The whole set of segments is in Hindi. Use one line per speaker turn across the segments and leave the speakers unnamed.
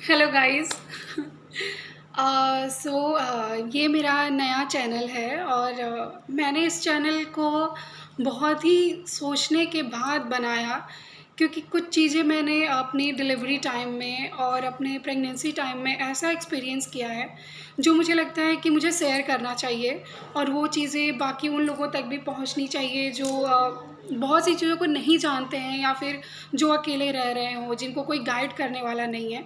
Hello guys. ये मेरा नया चैनल है और मैंने इस चैनल को बहुत ही सोचने के बाद बनाया, क्योंकि कुछ चीज़ें मैंने अपनी डिलीवरी टाइम में और अपने प्रेगनेंसी टाइम में ऐसा एक्सपीरियंस किया है जो मुझे लगता है कि मुझे शेयर करना चाहिए और वो चीज़ें बाकी उन लोगों तक भी पहुंचनी चाहिए जो बहुत सी चीज़ों को नहीं जानते हैं या फिर जो अकेले रह रहे हों, जिनको कोई गाइड करने वाला नहीं है।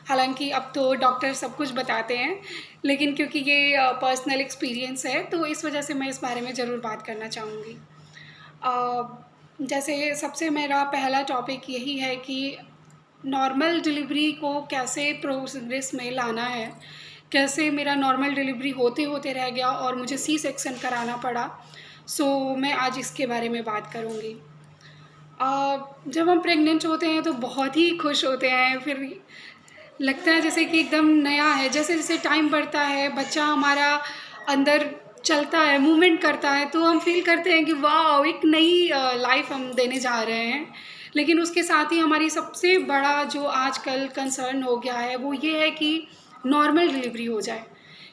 हालाँकि अब तो डॉक्टर सब कुछ बताते हैं, लेकिन क्योंकि ये पर्सनल एक्सपीरियंस है, तो इस वजह से मैं इस बारे में ज़रूर बात करना चाहूँगी। जैसे सबसे मेरा पहला टॉपिक यही है कि नॉर्मल डिलीवरी को कैसे प्रोग्रेस में लाना है, कैसे मेरा नॉर्मल डिलीवरी होते-होते रह गया और मुझे सी सेक्शन कराना पड़ा। मैं आज इसके बारे में बात करूँगी। जब हम प्रेग्नेंट होते हैं तो बहुत ही खुश होते हैं, फिर लगता है जैसे कि एकदम नया है। जैसे-जैसे टाइम बढ़ता है, बच्चा हमारा अंदर चलता है, मूवमेंट करता है, तो हम फ़ील करते हैं कि वॉव! एक नई लाइफ़ हम देने जा रहे हैं। लेकिन उसके साथ ही हमारी सबसे बड़ा जो आजकल कंसर्न हो गया है, वो ये है कि नॉर्मल डिलीवरी हो जाए।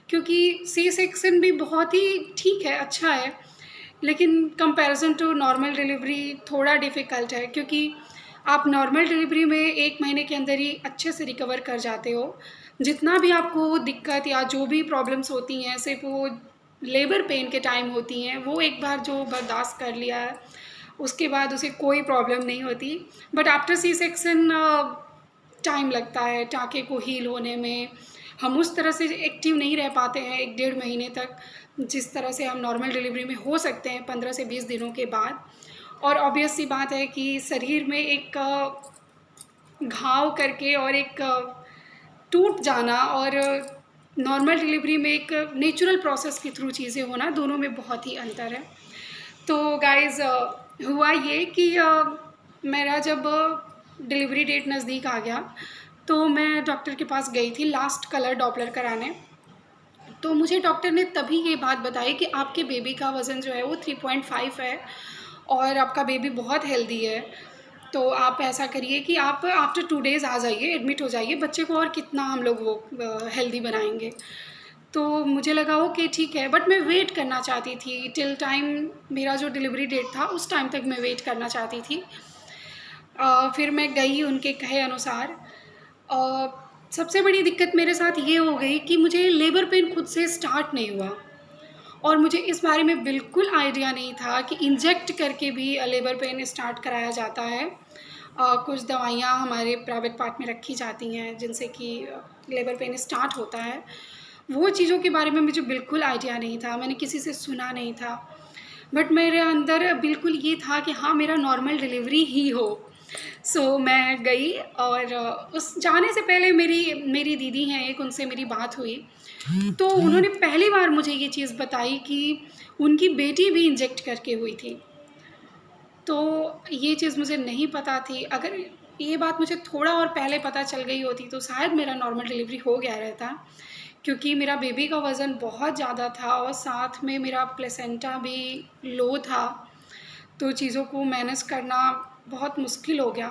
क्योंकि सी सेक्शन भी बहुत ही ठीक है, अच्छा है, लेकिन कंपैरिज़न टू नॉर्मल डिलीवरी थोड़ा डिफ़िकल्ट है, क्योंकि आप नॉर्मल डिलीवरी में 1 महीने के अंदर ही अच्छे से रिकवर कर जाते हो। जितना भी आपको दिक्कत या जो भी प्रॉब्लम्स होती हैं, सिर्फ़ वो लेबर पेन के टाइम होती हैं, वो एक बार जो बर्दाश्त कर लिया है, उसके बाद उसे कोई प्रॉब्लम नहीं होती। But after C section time लगता है टाँके को हील होने में। हम उस तरह से एक्टिव नहीं रह पाते हैं 1 डेढ़ महीने तक, जिस तरह से हम नॉर्मल डिलीवरी में हो सकते हैं 15 से 20 दिनों के बाद। और ऑब्वियस सी बात है कि शरीर में एक घाव करके और एक टूट जाना और नॉर्मल डिलीवरी में एक नेचुरल प्रोसेस के थ्रू चीज़ें होना, दोनों में बहुत ही अंतर है। तो गाइज़ हुआ ये कि मेरा जब डिलीवरी डेट नज़दीक आ गया, तो मैं डॉक्टर के पास गई थी लास्ट कलर डॉपलर कराने। तो मुझे डॉक्टर ने तभी ये बात बताई कि आपके बेबी का वज़न जो है वो 3.5 है और आपका बेबी बहुत हेल्दी है। तो आप ऐसा करिए कि आप आफ्टर 2 डेज़ आ जाइए, एडमिट हो जाइए, बच्चे को और कितना हम लोग वो हेल्दी बनाएँगे। तो मुझे लगा ओके ठीक है, बट मैं वेट करना चाहती थी टिल टाइम मेरा जो डिलीवरी डेट था उस टाइम तक मैं वेट करना चाहती थी। फिर मैं गई उनके कहे अनुसार। अ, सबसे बड़ी दिक्कत मेरे साथ ये हो गई कि मुझे लेबर पेन खुद से स्टार्ट नहीं हुआ और मुझे इस बारे में बिल्कुल आइडिया नहीं था कि इंजेक्ट करके भी लेबर पेन स्टार्ट कराया जाता है। कुछ दवाइयाँ हमारे प्राइवेट पार्ट में रखी जाती हैं जिनसे कि लेबर पेन स्टार्ट होता है। वो चीज़ों के बारे में मुझे बिल्कुल आइडिया नहीं था, मैंने किसी से सुना नहीं था। बट मेरे अंदर बिल्कुल ये था कि हाँ, मेरा नॉर्मल डिलीवरी ही हो। मैं गई और उस जाने से पहले मेरी मेरी दीदी हैं एक, उनसे मेरी बात हुई। तो उन्होंने पहली बार मुझे ये चीज़ बताई कि उनकी बेटी भी इंजेक्ट करके हुई थी। तो ये चीज़ मुझे नहीं पता थी। अगर ये बात मुझे थोड़ा और पहले पता चल गई होती तो शायद मेरा नॉर्मल डिलीवरी हो गया रहता, क्योंकि मेरा बेबी का वज़न बहुत ज़्यादा था और साथ में मेरा प्लेसेंटा भी लो था, तो चीज़ों को मैनेज करना बहुत मुश्किल हो गया।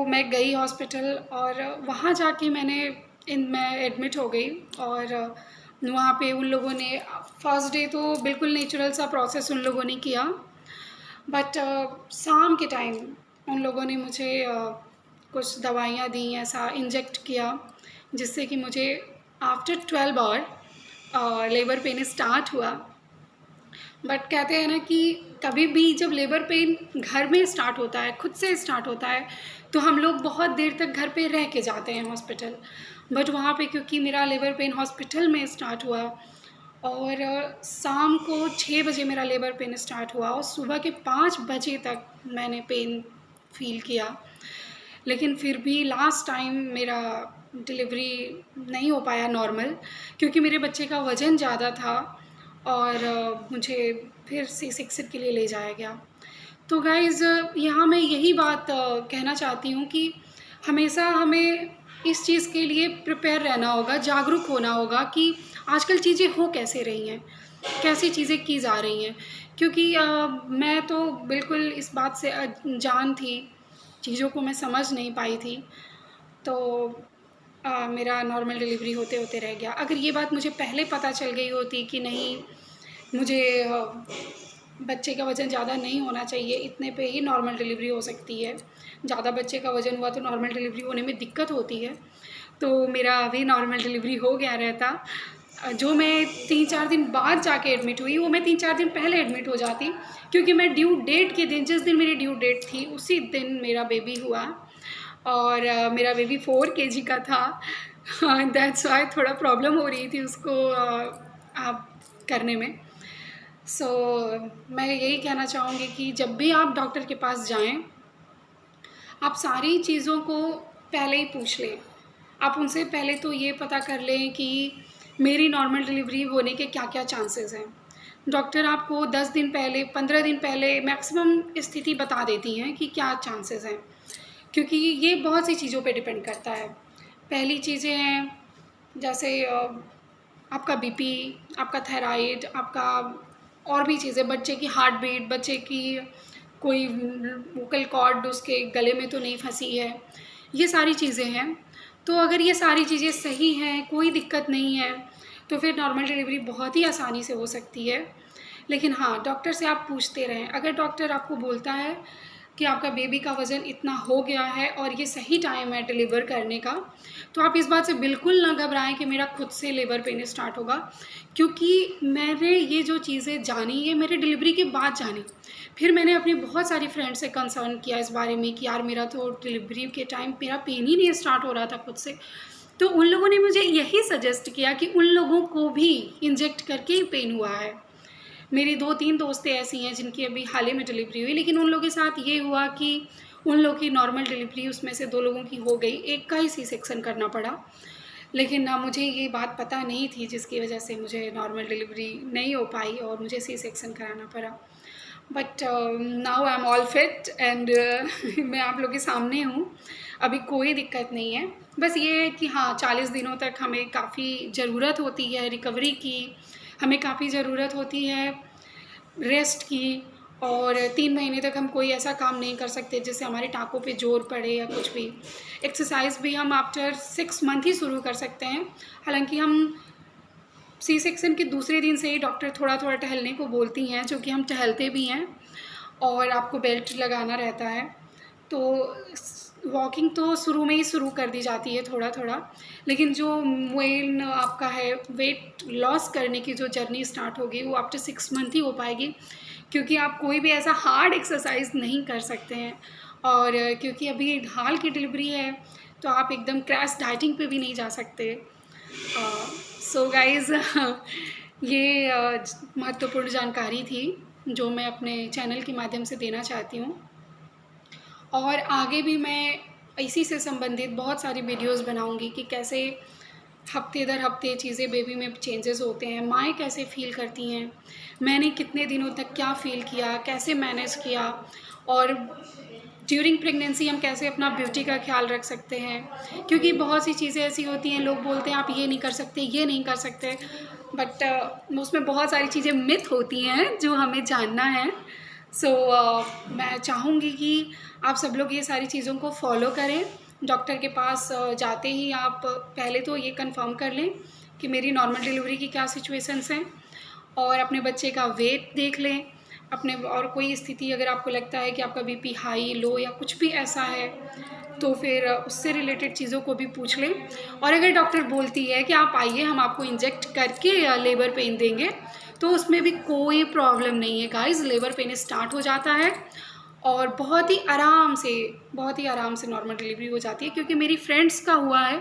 मैं गई हॉस्पिटल और वहाँ जाके मैं एडमिट हो गई और वहाँ पे उन लोगों ने फर्स्ट डे तो बिल्कुल नेचुरल सा प्रोसेस उन लोगों ने किया। बट शाम के टाइम उन लोगों ने मुझे कुछ दवाइयाँ दी, ऐसा इंजेक्ट किया, जिससे कि मुझे after 12 hour labour pain start हुआ। बट कहते हैं ना कि कभी भी जब लेबर पेन घर में स्टार्ट होता है, खुद से स्टार्ट होता है, तो हम लोग बहुत देर तक घर पे रह के जाते हैं हॉस्पिटल। बट वहाँ पे क्योंकि मेरा लेबर पेन हॉस्पिटल में स्टार्ट हुआ और शाम को 6 बजे मेरा लेबर पेन स्टार्ट हुआ और सुबह के 5 बजे तक मैंने पेन फ़ील किया। लेकिन फिर भी लास्ट टाइम मेरा डिलीवरी नहीं हो पाया नॉर्मल, क्योंकि मेरे बच्चे का वज़न ज़्यादा था और मुझे फिर सी सेक्शन के लिए ले जाया गया। तो गाइज़ यहाँ मैं यही बात कहना चाहती हूँ कि हमेशा हमें इस चीज़ के लिए प्रिपेयर रहना होगा, जागरूक होना होगा कि आजकल चीज़ें हो कैसे रही हैं, कैसी चीज़ें की जा रही हैं। क्योंकि मैं तो बिल्कुल इस बात से अनजान थी, चीज़ों को मैं समझ नहीं पाई थी। तो मेरा नॉर्मल डिलीवरी होते होते रह गया। अगर ये बात मुझे पहले पता चल गई होती कि नहीं, मुझे बच्चे का वज़न ज़्यादा नहीं होना चाहिए, इतने पे ही नॉर्मल डिलीवरी हो सकती है, ज़्यादा बच्चे का वज़न हुआ तो नॉर्मल डिलीवरी होने में दिक्कत होती है, तो मेरा अभी नॉर्मल डिलीवरी हो गया रहता। जो मैं 3-4 दिन बाद जाके एडमिट हुई, वो मैं 3-4 दिन पहले एडमिट हो जाती, क्योंकि मैं ड्यू डेट के दिन, जिस दिन मेरी ड्यू डेट थी उसी दिन मेरा बेबी हुआ। और मेरा बेबी 4 केजी का था। दैट्स वाई थोड़ा प्रॉब्लम हो रही थी उसको आप करने में। सो मैं यही कहना चाहूँगी कि जब भी आप डॉक्टर के पास जाएं, आप सारी चीज़ों को पहले ही पूछ लें। आप उनसे पहले तो ये पता कर लें कि मेरी नॉर्मल डिलीवरी होने के क्या-क्या चांसेस हैं। डॉक्टर आपको 10 दिन पहले, 15 दिन पहले मैक्सिमम स्थिति बता देती हैं कि क्या चांसेस हैं, क्योंकि ये बहुत सी चीज़ों पे डिपेंड करता है। पहली चीज़ें हैं जैसे आपका बीपी, आपका थायराइड, आपका और भी चीज़ें, बच्चे की हार्ट बीट, बच्चे की कोई वोकल कॉर्ड उसके गले में तो नहीं फंसी है, ये सारी चीज़ें हैं। तो अगर ये सारी चीज़ें सही हैं, कोई दिक्कत नहीं है, तो फिर नॉर्मल डिलीवरी बहुत ही आसानी से हो सकती है। लेकिन हाँ, डॉक्टर से आप पूछते रहें। अगर डॉक्टर आपको बोलता है कि आपका बेबी का वज़न इतना हो गया है और ये सही टाइम है डिलीवर करने का, तो आप इस बात से बिल्कुल ना घबराएं कि मेरा खुद से लेबर पेन स्टार्ट होगा, क्योंकि मैंने ये जो चीज़ें जानी, ये मेरे डिलीवरी के बाद जानी। फिर मैंने अपनी बहुत सारी फ्रेंड से कंसर्न किया इस बारे में कि यार मेरा तो डिलीवरी के टाइम मेरा पेन ही नहीं स्टार्ट हो रहा था खुद से। तो उन लोगों ने मुझे यही सजेस्ट किया कि उन लोगों को भी इंजेक्ट करके ही पेन हुआ है। मेरी 2-3 दोस्तें ऐसी हैं जिनकी अभी हाल ही में डिलीवरी हुई, लेकिन उन लोगों के साथ ये हुआ कि उन लोगों की नॉर्मल डिलीवरी, उसमें से 2 लोगों की हो गई, एक का ही सी सेक्शन करना पड़ा। लेकिन ना मुझे ये बात पता नहीं थी, जिसकी वजह से मुझे नॉर्मल डिलीवरी नहीं हो पाई और मुझे सी सेक्शन कराना पड़ा। But now I am all fit and मैं आप लोग के सामने हूँ, अभी कोई दिक्कत नहीं है। बस ये है कि हाँ, 40 दिनों तक हमें काफ़ी ज़रूरत होती है रिकवरी की, हमें काफ़ी ज़रूरत होती है रेस्ट की, और 3 महीने तक हम कोई ऐसा काम नहीं कर सकते जिससे हमारे टाँकों पे ज़ोर पड़े या कुछ भी। एक्सरसाइज भी हम आफ्टर 6 मंथ ही शुरू कर सकते हैं। हालाँकि हम सी सेक्शन के दूसरे दिन से ही डॉक्टर थोड़ा-थोड़ा टहलने को बोलती हैं, जो कि हम टहलते भी हैं, और आपको बेल्ट लगाना रहता है। तो वॉकिंग तो शुरू में ही शुरू कर दी जाती है थोड़ा-थोड़ा, लेकिन जो मेन आपका है वेट लॉस करने की जो जर्नी स्टार्ट होगी, वो आफ्टर 6 मंथ ही हो पाएगी, क्योंकि आप कोई भी ऐसा हार्ड एक्सरसाइज नहीं कर सकते हैं। और क्योंकि अभी हाल की डिलीवरी है, तो आप एकदम क्रैश डाइटिंग पे भी नहीं जा सकते। सो गाइज़ ये महत्वपूर्ण जानकारी थी जो मैं अपने चैनल के माध्यम से देना चाहती हूँ, और आगे भी मैं इसी से संबंधित बहुत सारी वीडियोस बनाऊँगी कि कैसे हफ्ते दर हफ्ते चीज़ें बेबी में चेंजेस होते हैं, माएँ कैसे फ़ील करती हैं, मैंने कितने दिनों तक क्या फ़ील किया, कैसे मैनेज किया, और ड्यूरिंग प्रेगनेंसी हम कैसे अपना ब्यूटी का ख्याल रख सकते हैं। क्योंकि बहुत सी चीज़ें ऐसी होती हैं, लोग बोलते हैं आप ये नहीं कर सकते, ये नहीं कर सकते, बट उसमें बहुत सारी चीज़ें मिथ होती हैं जो हमें जानना है। सो मैं चाहूँगी कि आप सब लोग ये सारी चीज़ों को फॉलो करें। डॉक्टर के पास जाते ही आप पहले तो ये कंफर्म कर लें कि मेरी नॉर्मल डिलीवरी की क्या सिचुएशंस हैं, और अपने बच्चे का वेट देख लें, अपने और कोई स्थिति अगर आपको लगता है कि आपका बीपी हाई, लो या कुछ भी ऐसा है, तो फिर उससे रिलेटेड चीज़ों को भी पूछ लें। और अगर डॉक्टर बोलती है कि आप आइए, हम आपको इंजेक्ट करके लेबर पेन देंगे, तो उसमें भी कोई प्रॉब्लम नहीं है गाइज़। लेबर पेन स्टार्ट हो जाता है और बहुत ही आराम से नॉर्मल डिलीवरी हो जाती है, क्योंकि मेरी फ्रेंड्स का हुआ है।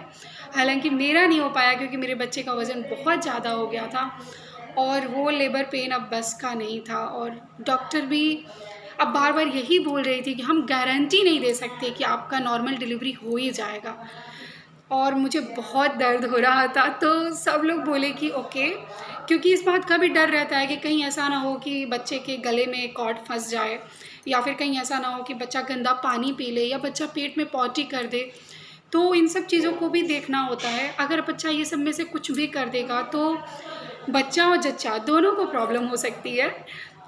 हालांकि मेरा नहीं हो पाया, क्योंकि मेरे बच्चे का वज़न बहुत ज़्यादा हो गया था और वो लेबर पेन अब बस का नहीं था, और डॉक्टर भी अब बार बार यही बोल रही थी कि हम गारंटी नहीं दे सकते कि आपका नॉर्मल डिलीवरी हो ही जाएगा। और मुझे बहुत दर्द हो रहा था, तो सब लोग बोले कि ओके, क्योंकि इस बात का भी डर रहता है कि कहीं ऐसा ना हो कि बच्चे के गले में कॉर्ड फंस जाए, या फिर कहीं ऐसा ना हो कि बच्चा गंदा पानी पी ले, या बच्चा पेट में पॉटी कर दे। तो इन सब चीज़ों को भी देखना होता है। अगर बच्चा ये सब में से कुछ भी कर देगा, तो बच्चा और जच्चा दोनों को प्रॉब्लम हो सकती है।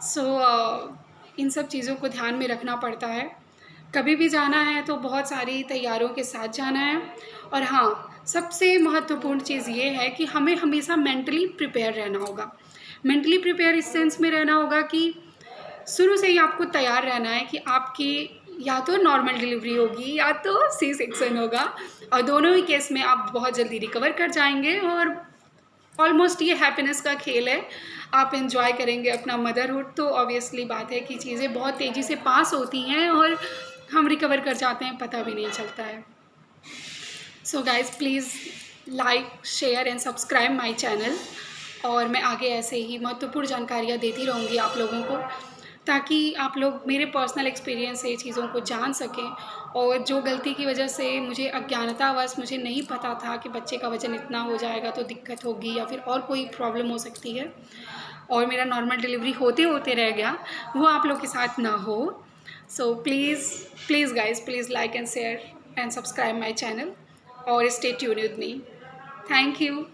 सो इन सब चीज़ों को ध्यान में रखना पड़ता है। कभी भी जाना है तो बहुत सारी तैयारियों के साथ जाना है। और हाँ, सबसे महत्वपूर्ण चीज़ ये है कि हमें हमेशा मेंटली प्रिपेयर रहना होगा। मेंटली प्रिपेयर इस सेंस में रहना होगा कि शुरू से ही आपको तैयार रहना है कि आपकी या तो नॉर्मल डिलीवरी होगी या तो सी सेक्शन होगा, और दोनों ही केस में आप बहुत जल्दी रिकवर कर जाएंगे। और ऑलमोस्ट ये हैप्पीनेस का खेल है, आप एंजॉय करेंगे अपना मदरहुड। तो ऑब्वियसली बात है कि चीज़ें बहुत तेज़ी से पास होती हैं और हम रिकवर कर जाते हैं, पता भी नहीं चलता है। So guys, please like, share and subscribe my channel, और मैं आगे ऐसे ही महत्वपूर्ण जानकारियाँ देती रहूँगी आप लोगों को, ताकि आप लोग मेरे पर्सनल एक्सपीरियंस से चीज़ों को जान सकें। और जो गलती की वजह से मुझे अज्ञानतावश मुझे नहीं पता था कि बच्चे का वज़न इतना हो जाएगा तो दिक्कत होगी या फिर और कोई प्रॉब्लम हो सकती है, और मेरा नॉर्मल डिलीवरी होते होते रह गया, वो आप लोग के साथ ना हो। So please please guys, please like and share and subscribe my channel और stay tuned with me. Thank you.